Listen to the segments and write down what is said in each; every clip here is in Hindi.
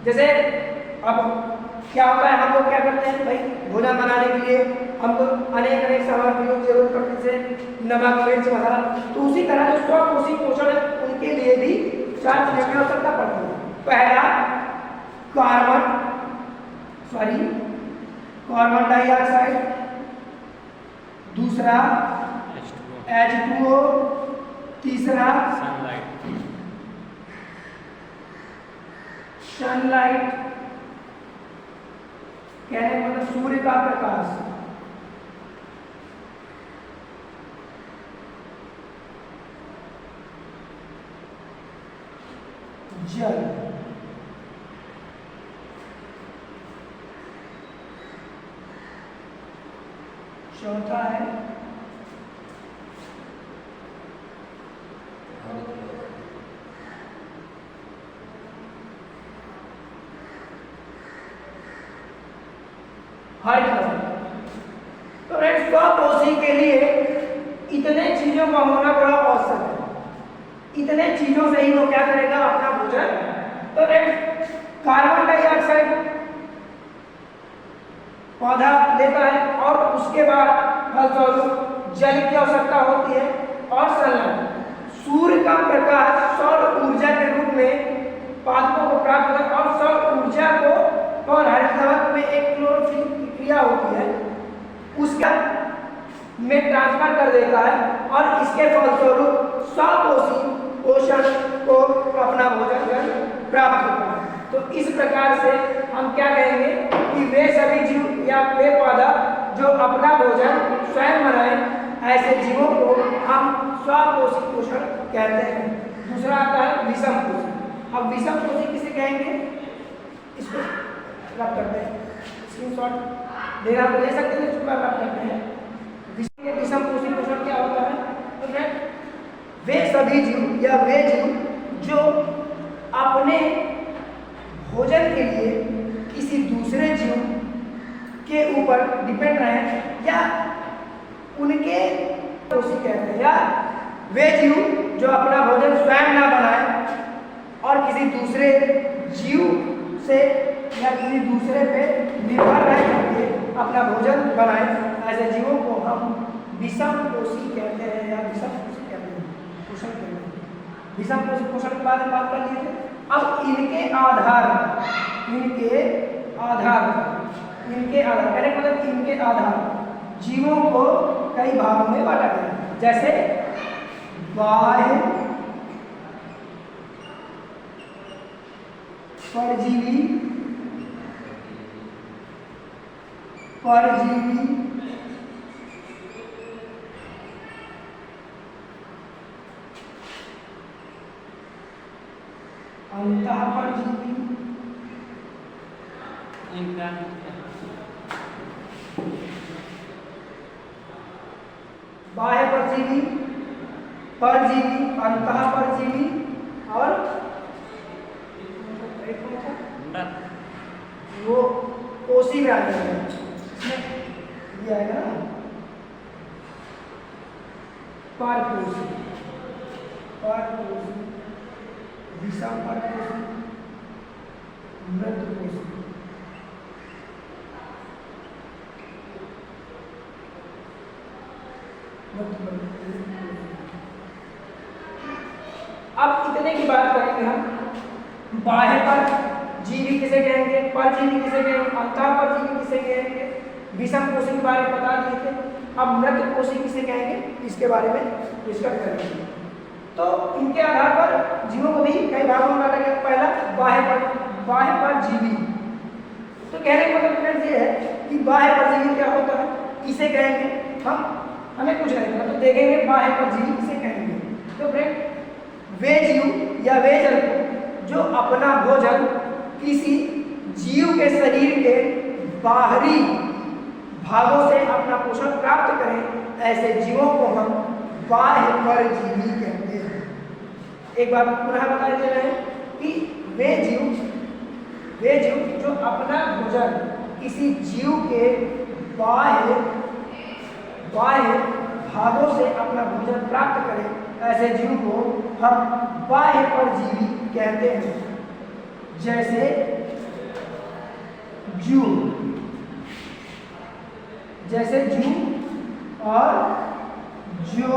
जैसे अब क्या होता है, हम लोग क्या करते हैं भाई, भोजन बनाने के लिए हमको अनेक अनेक सामग्रियों की जरूरत पड़ती है, जैसे नमक, मिर्च वगैरह। तो उसी तरह जो स्वपोषी पोषण है उनके लिए भी 4 चीजों की आवश्यकता पड़ती है। पहला कार्बन डाइऑक्साइड, दूसरा H2O, तीसरा सनलाइट, कहने का मतलब सूर्य का प्रकाश, जल, चौथा है हाइड्रोजन। तो फ्रेंड्स स्वपोषी के लिए इतने चीजों का होना बड़ा आवश्यक है। इतने चीजों से ही वो क्या करेगा, अपना भोजन। तो फ्रेंड्स कार्बन डाइऑक्साइड पौधा लेता है और उसके बाद फलस्वरूप जल की आवश्यकता होती है, और सनलाइट सूर्य का प्रकाश सौर ऊर्जा के रूप में पादपों को प्राप्त होता है, और सौर ऊर्जा को और हरित में एक क्लोरोफिल की क्रिया होती है उसका में ट्रांसफर कर देता है, और इसके फलस्वरूप स्वपोषी पोषण को अपना भोजन प्राप्त होता है। तो इस प्रकार से हम क्या कहेंगे कि वे सभी जीव या वे पौधा जो अपना भोजन स्वयं बनाए, ऐसे जीवों को हम स्वपोषी पोषण कहते हैं। दूसरा आता है विषम पोषी। अब विषम पोषी किसे कहेंगे, इसको रब करते हैं, स्क्रीनशॉट लेना तो ले सकते हैं, इसको रब करते हैं। विषम पोषी पोषण क्या होता है, तो वे सभी जीव या वे जीव जो अपने भोजन के लिए किसी दूसरे जीव के ऊपर डिपेंड रहे, या उनके पोषी कहते हैं, या वे जीव जो अपना भोजन स्वयं ना बनाए और किसी दूसरे जीव से या किसी दूसरे पे निर्भर रह करके अपना भोजन बनाए, ऐसे जीवों को हम विषम पोषी कहते हैं या विषम पोषी कहते हैं, पोषण कहते हैं। विषम पोषी पोषण के बारे में बात कर लिए थे। अब इनके आधार कहने मतलब इनके आधार जीवों को कई भागों में बांटा गया, जैसे बाह्य परजीवी, अंतःपरजीवी, बाह्य परजीवी, परजीवी, अंतःपरजीवी और वो कोसी में आ जाएगा, ये आएगा ना परपोषी, विषम परपोषी, मृतपोषी। अब इतने की बात करेंगे हम। बाह्य परजीवी किसे कहेंगे, परजीवी किसे कहेंगे, अंतःपरजीवी किसे कहेंगे, विषम पोषी के बारे में बता दिए थे। अब मृतपोषी किसे कहेंगे, इसके बारे में डिस्कस करेंगे। तो इनके आधार पर जीवों को भी कई भागों में बांटा गया। पहला बाह्य परजीवी। तो कहने का मतलब फ्रेंड्स ये है कि बाह्य परजीवी क्या होता है, किसे कहेंगे, हमें कुछ नहीं पता, तो देखेंगे बाह्य परजीवी किसे कहेंगे। तो फ्रेंड वे जीव या वे जंतु जो अपना भोजन किसी जीव के शरीर के बाहरी भागों से अपना पोषण प्राप्त करें, ऐसे जीवों को हम बाह्य परजीवी कहते हैं। एक बार पुनः बता दे रहे हैं कि वे जीव जो अपना भोजन किसी जीव के बाह्य भागों से अपना भोजन प्राप्त करें, ऐसे जीव को हम बाह्य परजीवी कहते हैं। जैसे जू, जैसे जू और जो,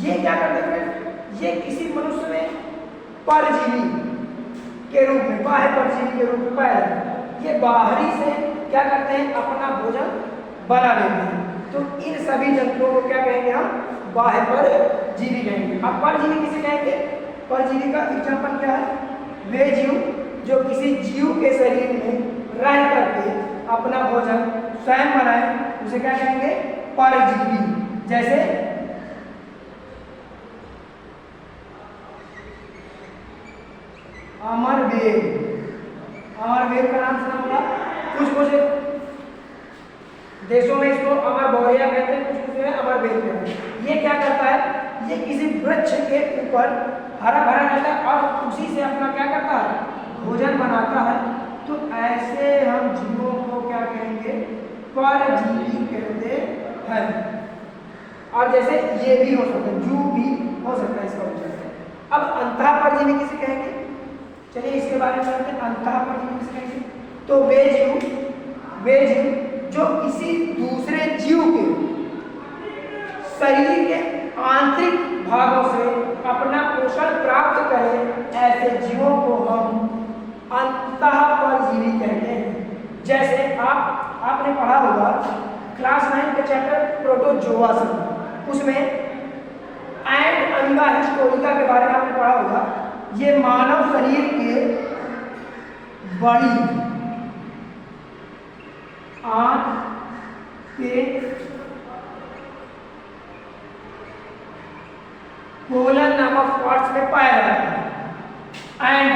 ये क्या करते हैं? ये किसी मनुष्य में परजीवी के रूप में, बाह्य परजीवी के रूप में पाया जाता है। ये बाहरी से क्या करते हैं? अपना भोजन बना लेते हैं। तो इन सभी जंतुओं को क्या कहेंगे हम? बाह्य परजीवी कहेंगे। अब परजीवी किसे कहेंगे? परजीवी का एग्जाम्पल क्या है? वे जीव जो किसी जीव के शरीर में रह करके अपना भोजन स्वयं बनाए, उसे क्या कहेंगे? परजीवी। जैसे अमरबेल, अमरबेल का नाम सुना होगा। कुछ देशों में इसको अमर बोरिया कहते हैं, कुछ में अमरबेल कहते हैं। ये क्या करता है? ये किसी वृक्ष के ऊपर हरा भरा रहता है और उसी से अपना क्या करता है? भोजन बनाता है। तो ऐसे हम जीवों को क्या कहेंगे? परजीवी कहते हैं। और जैसे ये भी हो सकता है, जू भी हो सकता है इसका उच्चारण। अब अंतः परजीवी किसे कहेंगे? चलिए इसके बारे में जानते हैं। अंतः परजीवी किसे कहेंगे? तो वे जीव जो किसी दूसरे जीव के शरीर के आंतरिक भागों से अपना पोषण प्राप्त करें, ऐसे जीवों को हम अंतः परजीवी कहते हैं। जैसे आपने पढ़ा होगा क्लास 9 के चैप्टर प्रोटोजोआ से, उसमें एंड अमीबा हिस्टोरिका के बारे में आपने पढ़ा होगा। ये मानव शरीर के बड़ी आंत के कोलन नामक पार्ट्स में पाया जाता है। एंड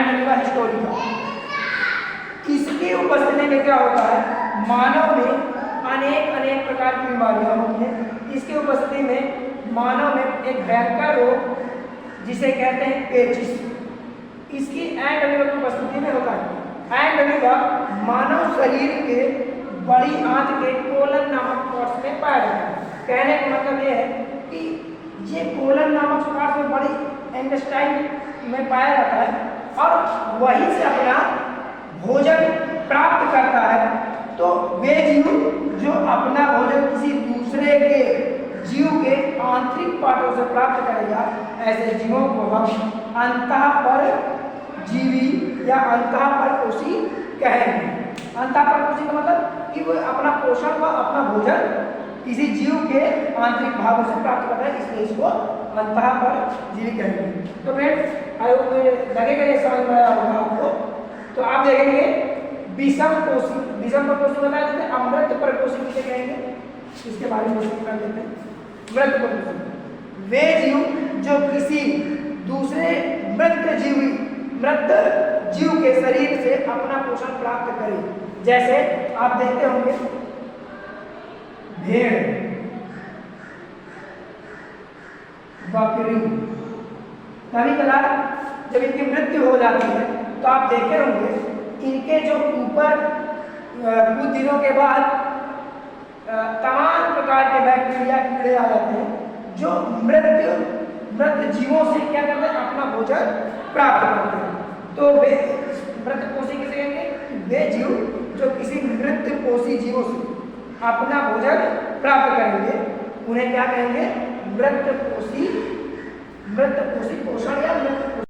अमीबा हिस्टोरिका, इसकी उपस्थिति में क्या होता है? मानव में अनेक प्रकार की बीमारियां होती हैं। इसकी उपस्थिति में मानव में एक भयंकर रोग जिसे कहते हैं पेचिस, इसकी एंड अमीबा की उपस्थिति में होता है। एंड अमीबा मानव शरीर के बड़ी आंत के कोलन नामक पार्ट्स में पाया जाता है। कहने का मतलब यह है कि ये कोलन नामक पार्ट्स में बड़ी इंटेस्टाइन में पाया जाता है और वहीं से अपना भोजन प्राप्त करता है। तो वे जीव जो अपना भोजन किसी दूसरे के जीव के आंतरिक पार्टों से प्राप्त करेगा, ऐसे जीवों को हम अंतः परजीवी या अंतः परपोषी कहेंगे। अंतः परपोषी का मतलब कि वो अपना पोषण व अपना भोजन किसी जीव के आंतरिक भागों से प्राप्त करता है, इसलिए इसको अंतः परजीवी कहेंगे। तो फ्रेंड्स लगेगा ये समझ में आया होगा आपको। तो आप देखेंगे विषम परपोषी बता देते हैं। अमृत परपोषी किसे कहेंगे? इसके बारे में कर देते हैं। मृत परपोषी वे जीव जो किसी दूसरे मृत जीव के शरीर से अपना पोषण प्राप्त करे। जैसे आप देखते होंगे भेड़, बकरी, कभी कभार जब इनकी मृत्यु हो जाती है तो आप देखे होंगे इनके जो ऊपर कुछ दिनों के बाद तमाम प्रकार के बैक्टीरिया कीड़े आ जाते हैं जो मृत जीवों से क्या करते हैं? अपना भोजन प्राप्त करते हैं। तो वे मृत पोषी किसे कहेंगे? वे जीव जो किसी मृत पोषी जीवों से अपना भोजन प्राप्त करेंगे, उन्हें क्या कहेंगे? मृत पोषी पोषण या मृत